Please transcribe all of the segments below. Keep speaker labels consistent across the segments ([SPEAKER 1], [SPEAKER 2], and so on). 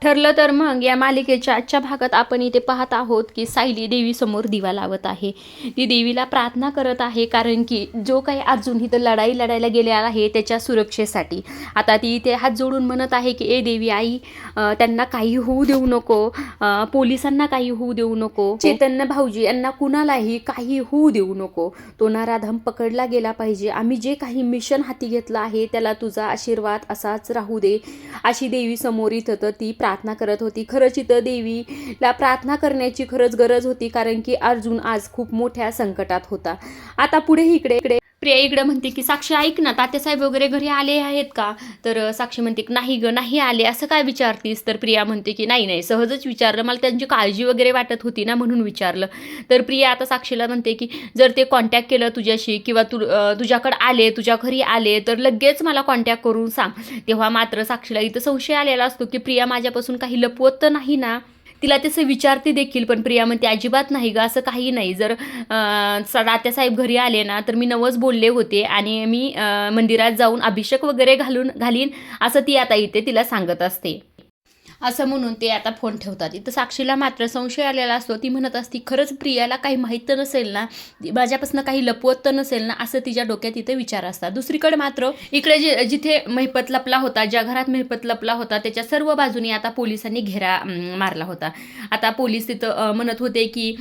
[SPEAKER 1] ठरलं तर मग या मालिकेच्या आजच्या भागात आपण इथे पाहत आहोत की सायली देवीसमोर दिवा लावत आहे. ती देवीला प्रार्थना करत आहे, कारण की जो काही अर्जुन इथं लढाई लढायला गेलेला आहे त्याच्या सुरक्षेसाठी. आता ती इथे हात जोडून म्हणत आहे की ए देवी आई, त्यांना काही होऊ देऊ नको, पोलिसांना काही होऊ देऊ नको, चैतन्य भाऊजी यांना कुणालाही काही होऊ देऊ नको. तो नराधम पकडला गेला पाहिजे. आम्ही जे काही मिशन हाती घेतलं आहे त्याला तुझा आशीर्वाद असाच राहू दे, अशी देवी समोर इथं तर ती प्रार्थना करत होती. खरंच इथं देवीला प्रार्थना करण्याची खरंच गरज होती, कारण की अर्जुन आज खूप मोठ्या संकटात होता. आता पुढे इकडे प्रिया इकडे म्हणते की साक्षी ऐक ना, तात्यासाहेब वगैरे घरी आले आहेत का? तर साक्षी म्हणते की नाही ग, नाही आले. असं काय विचारतीस? तर प्रिया म्हणते की नाही नाही, सहजच विचारलं, मला त्यांची काळजी वगैरे वाटत होती ना म्हणून विचारलं. तर प्रिया आता साक्षीला म्हणते की जर ते कॉन्टॅक्ट केलं तुझ्याशी किंवा तुझ्याकडे आले, तुझ्या घरी आले तर लगेच मला कॉन्टॅक्ट करून सांग. तेव्हा मात्र साक्षीला इथं संशय आलेला असतो की प्रिया माझ्यापासून काही लपवत तर नाही ना. तिला तसं विचारते देखील, पण प्रिया म्हणते अजिबात नाही ग, असं काही नाही. जर तात्यासाहेब घरी आले ना तर मी नवस बोलले होते आणि मी मंदिरात जाऊन अभिषेक वगैरे घालीन असं ती आता इथे तिला सांगत असते. असं म्हणून ते आता फोन ठेवतात. इथं साक्षीला मात्र संशय आलेला असतो. ती म्हणत असती खरंच प्रियाला काही माहीत तर नसेल ना, माझ्यापासून काही लपवत तर नसेल ना, असं तिच्या डोक्यात इथे विचार असतात. दुसरीकडे मात्र इकडे जिथे महिपत लपला होता, ज्या घरात महिपत लपला होता त्याच्या सर्व बाजूनी आता पोलिसांनी घेरा मारला होता. आता पोलीस तिथं म्हणत होते की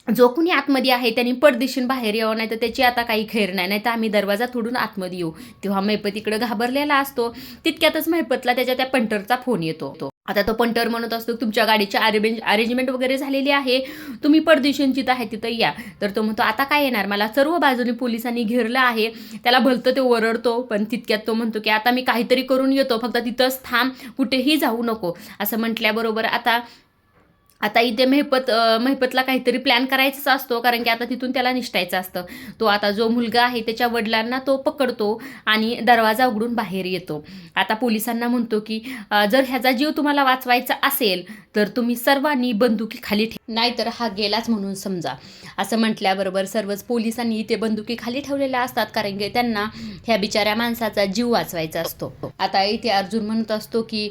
[SPEAKER 1] जो कोणी आतमध्ये आहे त्यांनी पडदिशीन बाहेर यावं, नाही तर त्याची आता काही खैर नाही, तर आम्ही दरवाजा तोडून आतमध्ये येऊ. तेव्हा महिपत इकडे घाबरलेला असतो. तितक्यातच महिपतला त्याच्या त्या पंटरचा फोन येतो. आता तो पंटर म्हणत असतो तुमच्या गाडीची अरेंजमेंट वगैरे झालेली आहे, तुम्ही पडदिशीन जिथं आहे तिथं या. तर तो म्हणतो आता काय येणार, मला सर्व बाजूने पोलिसांनी घेरलं आहे. त्याला भलतं ते ओरडतो, पण तितक्यात तो म्हणतो की आता मी काहीतरी करून येतो, फक्त तिथंच थांब, कुठेही जाऊ नको. असं म्हटल्याबरोबर आता इथे महिपतला काहीतरी प्लॅन करायचाच असतो, कारण की आता तिथून त्याला निष्ठायचं असतं. तो आता जो मुलगा आहे त्याच्या वडिलांना तो पकडतो आणि दरवाजा उघडून बाहेर येतो. आता पोलिसांना म्हणतो की जर ह्याचा जीव तुम्हाला वाचवायचा असेल तर तुम्ही सर्वांनी बंदुकी खाली नाहीतर हा गेलाच म्हणून समजा. असं म्हटल्याबरोबर सर्वच पोलिसांनी इथे बंदुकी खाली ठेवलेल्या असतात, कारण की त्यांना ह्या बिचाऱ्या माणसाचा जीव वाचवायचा असतो. आता इथे अर्जुन म्हणत असतो की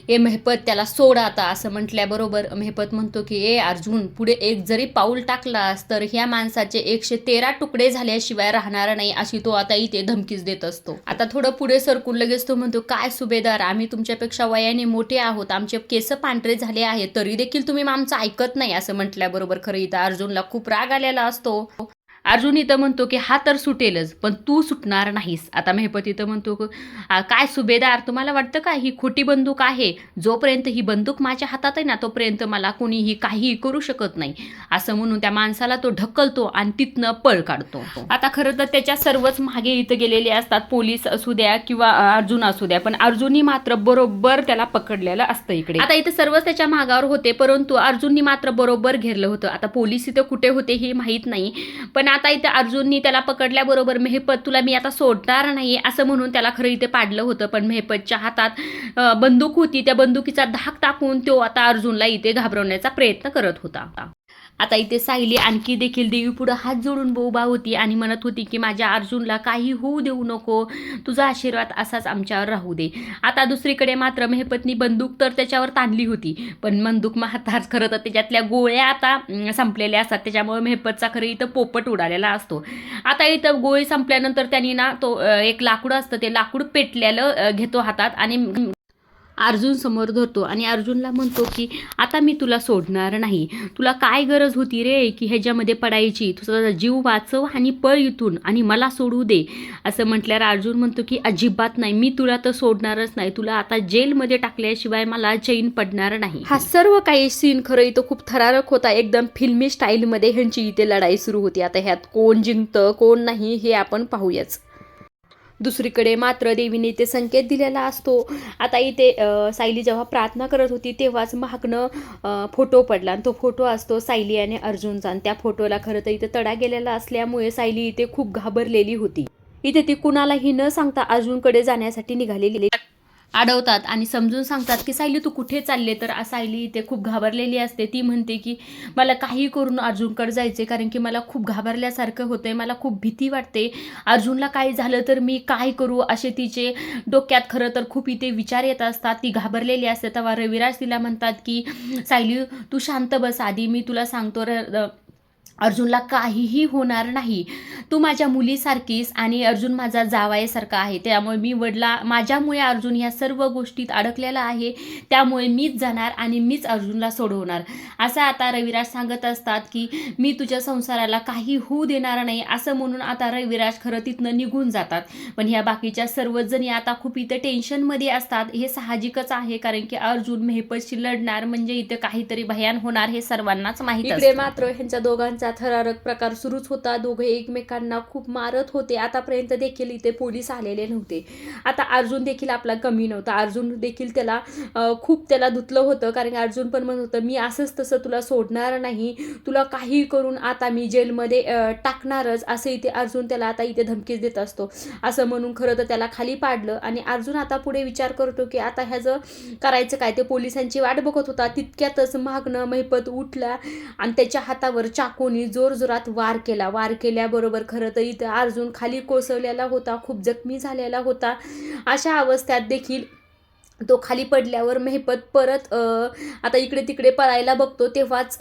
[SPEAKER 1] ए महिपत त्याला सोड आता. असं म्हटल्याबरोबर महिपत म्हणतो की ए अर्जुन, पुढे एक जरी पाऊल टाकलास तर ह्या माणसाचे 113 तुकडे झाल्याशिवाय राहणार नाही, अशी तो आता इथे धमकीच देत असतो. आता थोडं पुढे सरकून लगेच तो म्हणतो काय सुभेदार, आम्ही तुमच्यापेक्षा वयाने मोठे आहोत, आमचे केस पांढरे झाले आहेत, तरी देखील तुम्ही आमचं ऐकत नाही. असं म्हटल्याबरोबर खरं इथं अर्जुनला खूप राग आलेला असतो. अर्जुन इथं म्हणतो की हा तर सुटेलच, पण तू सुटणार नाहीस. आता महिपत इथं म्हणतो काय सुभेदार, तुम्हाला वाटतं का ही खोटी बंदूक आहे? जोपर्यंत ही बंदूक माझ्या हातात आहे ना तोपर्यंत मला कोणीही काहीही करू शकत नाही. असं म्हणून त्या माणसाला तो ढकलतो आणि तिथनं पळ काढतो. आता खरं तर त्याच्या सर्वच मागे इथं गेलेले असतात, पोलीस असू द्या किंवा अर्जुन असू द्या, पण अर्जुननी मात्र बरोबर त्याला पकडलेलं असतं इकडे. आता इथं सर्वच त्याच्या मागावर होते, परंतु अर्जुननी मात्र बरोबर घेरलं होतं. आता पोलीस इथं कुठे होते हे माहीत नाही, पण आता इथे अर्जुननी त्याला पकडल्याबरोबर महिपत तुला मी आता सोडणार नाही असं म्हणून त्याला खरं इथे पाडलं होतं, पण महिपतच्या हातात बंदूक होती. त्या बंदुकीचा धाक टाकून तो आता अर्जुनला इथे घाबरवण्याचा प्रयत्न करत होता. आता इथे सायली आणखी देखील देवी पुढे हात जोडून उभा होती आणि म्हणत होती की माझ्या अर्जुनला काही होऊ देऊ नको, तुझा आशीर्वाद असाच आमच्यावर राहू दे. आता दुसरीकडे मात्र महिपतनी बंदूक तर त्याच्यावर ताणली होती, पण बंदूक मारताच खरं तर त्याच्यातल्या गोळ्या आता संपलेल्या असतात, त्याच्यामुळे महिपतचा खरं इथं पोपट उडालेला असतो. आता इथं गोळी संपल्यानंतर त्यांनी ना तो एक लाकूड असतं ते लाकूड पेटलेलं घेतो हातात आणि अर्जुन समोर धरतो आणि अर्जुनला म्हणतो की आता मी तुला सोडणार नाही, तुला काय गरज होती रे की ह्याच्यामध्ये पडायची, तुझा जीव वाचव आणि पळ इथून आणि मला सोडू दे. असं म्हटल्यावर अर्जुन म्हणतो की अजिबात नाही, मी तुला तर सोडणारच नाही, तुला आता जेलमध्ये टाकल्याशिवाय मला चैन पडणार नाही. हा सर्व काही सीन खरं इथं खूप थरारक होता, एकदम फिल्मी स्टाईलमध्ये ह्यांची इथे लढाई सुरू होती. आता ह्यात कोण जिंकतं कोण नाही हे आपण पाहूयाच. दुसरीकडे मात्र देवीने इथे संकेत दिलेला असतो. आता इथे सायली जेव्हा प्रार्थना करत होती तेव्हाच महागनं फोटो पडला आणि तो फोटो असतो सायली आणि अर्जुनचा, आणि त्या फोटोला खरं तर इथे तडा गेलेला असल्यामुळे सायली इथे खूप घाबरलेली होती. इथे ती कुणालाही न सांगता अर्जुनकडे जाण्यासाठी निघालेली. अडवतात आणि समजून सांगतात की सायली तू कुठे चालले. तर सायली इथे खूप घाबरलेली असते. ती म्हणते की मला काही करून अर्जुनकडे जायचे, कारण की मला खूप घाबरल्यासारखं होतंय, मला खूप भीती वाटते, अर्जुनला काही झालं तर मी काय करू, असे तिचे डोक्यात खरं तर खूप इथे विचार येत असतात. ती घाबरलेली असते. तेव्हा रविराज तिला म्हणतात की सायली तू शांत बस, आधी मी तुला सांगतो अर्जुनला काहीही होणार नाही, तू माझ्या मुलीसारखीस आणि अर्जुन माझा जावयासारखा आहे, त्यामुळे मी माझ्यामुळे अर्जुन ह्या सर्व गोष्टीत अडकलेला आहे, त्यामुळे मीच जाणार आणि मीच अर्जुनला सोडवणार, असं आता रविराज सांगत असतात की मी तुझ्या संसाराला काही होऊ देणार नाही, असं म्हणून आता रविराज खरं तिथनं निघून जातात. पण ह्या बाकीच्या सर्वच जणी आता खूप इथे टेन्शनमध्ये असतात. हे साहजिकच आहे, कारण की अर्जुन मेहपतशी लढणार म्हणजे इथे काहीतरी भयान होणार हे सर्वांनाच माहिती असते. मात्र ह्यांच्या दोघांचा थरारक प्रकार सुरूच होता. दोघे एकमेकांना खूप मारत होते. आतापर्यंत देखील इथे पोलीस आलेले नव्हते. आता अर्जुन देखील आपला कमी नव्हता. अर्जुन देखील त्याला खूप धुतलं होतं, कारण अर्जुन पण म्हणत होतं मी असंच तसं तुला सोडणार नाही, तुला काही करून आता मी जेलमध्ये टाकणारच, असं इथे अर्जुन त्याला आता इथे धमकीच देत असतो. असं म्हणून खरं तर त्याला खाली पाडलं आणि अर्जुन आता पुढे विचार करतो की आता ह्याचं करायचं काय. ते पोलिसांची वाट बघत होता. तितक्यातच मागणं मेहपत उठला आणि त्याच्या हातावर चाकून जोरजोरात वार केल्याबरोबर खरं तर इथं अर्जुन खाली कोसळलेला होता, खूप जखमी झालेला होता. अशा अवस्थेत देखील तो खाली पडल्यावर मेहपत परत आता इकडे तिकडे पळायला बघतो. तेव्हाच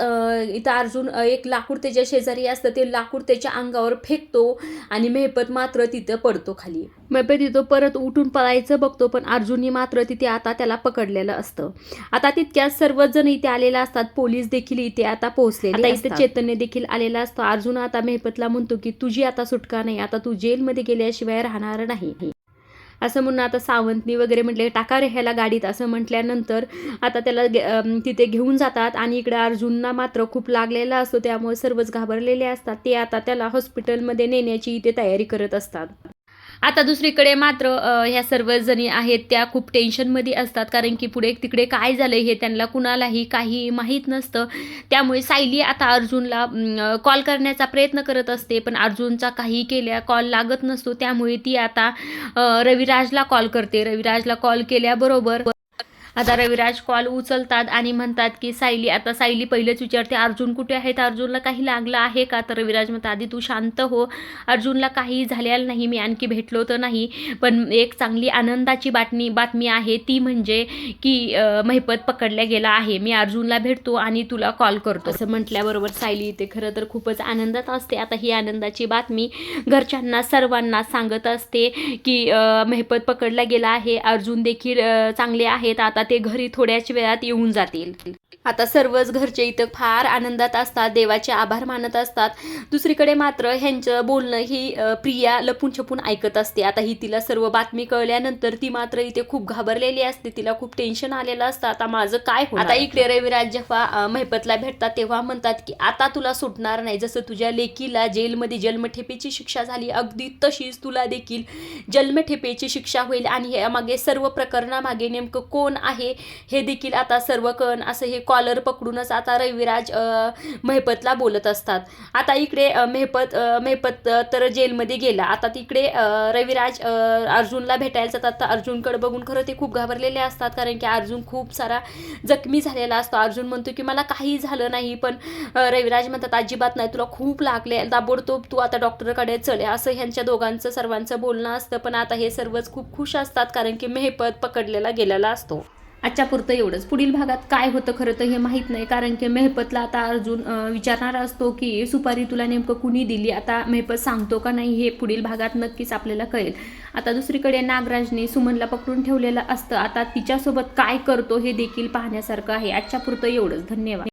[SPEAKER 1] इथं अर्जुन एक लाकूड त्याच्या शेजारी असतं, ते लाकूड त्याच्या अंगावर फेकतो आणि मेहपत मात्र तिथं पडतो खाली. मेहपत तिथं परत उठून पळायचं बघतो, पण अर्जुननी मात्र तिथे आता त्याला पकडलेलं असतं. आता तितक्यात सर्वच जण इथे आलेला असतात. पोलीस देखील इथे आता पोहोचलेले. आता इथे चैतन्य देखील आलेला असतो. अर्जुन आता मेहपतला म्हणतो की तुझी आता सुटका नाही, आता तू जेलमध्ये गेल्याशिवाय राहणार नाही, असं म्हणून आता सावंतनी वगैरे म्हटले टाका रे ह्याला गाडीत, असं म्हटल्यानंतर आता त्याला तिथे घेऊन जातात आणि इकडे अर्जुनना मात्र खूप लागलेला असतो, त्यामुळे सर्वच घाबरलेले असतात. ते आता त्याला हॉस्पिटलमध्ये नेण्याची इथे तयारी करत असतात. आता दुसरीकडे मात्र ह्या सर्व जणी आहेत त्या खूप टेन्शनमध्ये असतात, कारण की पुढे तिकडे काय झालं हे त्यांना कुणालाही काही माहीत नसतं. त्यामुळे सायली आता अर्जुनला कॉल करण्याचा प्रयत्न करत असते, पण अर्जुनचा काही कॉल लागत नसतो. त्यामुळे ती आता रविराजला कॉल करते. रविराजला कॉल केल्याबरोबर आता रविराज कॉल उचलतात आणि म्हणतात की सायली पहिलेच विचारते अर्जुन कुठे आहेत, अर्जुनला काही लागलं आहे का. तर रविराज म्हणतात आधी तू शांत हो, अर्जुनला काही झालेलं नाही, मी आणखी भेटलो तर नाही, पण एक चांगली आनंदाची बातमी आहे, ती म्हणजे की मेहपत पकडल्या गेला आहे, मी अर्जुनला भेटतो आणि तुला कॉल करतो, असं म्हटल्याबरोबर सायली इथे खरं तर खूपच आनंदात असते. आता ही आनंदाची बातमी घरच्यांना सर्वांना सांगत असते की मेहपत पकडला गेला आहे, अर्जुन देखील चांगले आहेत, आता ते घरी थोड्याच वेळात येऊन जातील. आता सर्वच घरचे इथं फार आनंदात असतात, देवाचे आभार मानत असतात. दुसरीकडे मात्र ह्यांचं बोलणं ही प्रिया लपून छपून ऐकत असते. आता ही तिला सर्व बातमी कळल्यानंतर ती मात्र इथे खूप घाबरलेली असते, तिला खूप टेन्शन आलेलं असतं, आता माझं काय होणार. आता इकडे रविराज जेव्हा मेहपतला भेटतात तेव्हा म्हणतात की आता तुला सुटणार नाही, जसं तुझ्या लेकीला जेलमध्ये जन्मठेपेची शिक्षा झाली अगदी तशीच तुला देखील जन्मठेपेची शिक्षा होईल, आणि यामागे सर्व प्रकरणामागे नेमकं कोण आहे हे देखील आता सर्व कळण, असं हे कॉलर पकडूनच आता रविराज मेहपतला बोलत असतात. आता इकडे मेहपत तर जेलमध्ये गेला. आता तिकडे रविराज अर्जुनला भेटायला जातात. तर अर्जुनकडे बघून खरं ते खूप घाबरलेले असतात, कारण की अर्जुन खूप सारा जखमी झालेला असतो. अर्जुन म्हणतो की मला काही झालं नाही, पण रविराज म्हणतात अजिबात नाही, तुला खूप लागले, ताबडतोब तू आता डॉक्टरकडे चल, असं ह्यांच्या दोघांचं सर्वांचं बोलणं असतं. पण आता हे सर्वच खूप खुश असतात, कारण की मेहपत पकडलेला गेलेला असतो. आजच्या पुरतं एवढंच. पुढील भागात काय होतं खरं तर हे माहीत नाही, कारण की मेहपतला आता अर्जुन विचारणार असतो की सुपारी तुला नेमकं कुणी दिली. आता मेहपत सांगतो का नाही हे पुढील भागात नक्कीच आपल्याला कळेल. आता दुसरीकडे नागराजने सुमनला पकडून ठेवलेलं असतं, आता तिच्यासोबत काय करतो हे देखील पाहण्यासारखं आहे. आजच्या पुरतं एवढंच. धन्यवाद.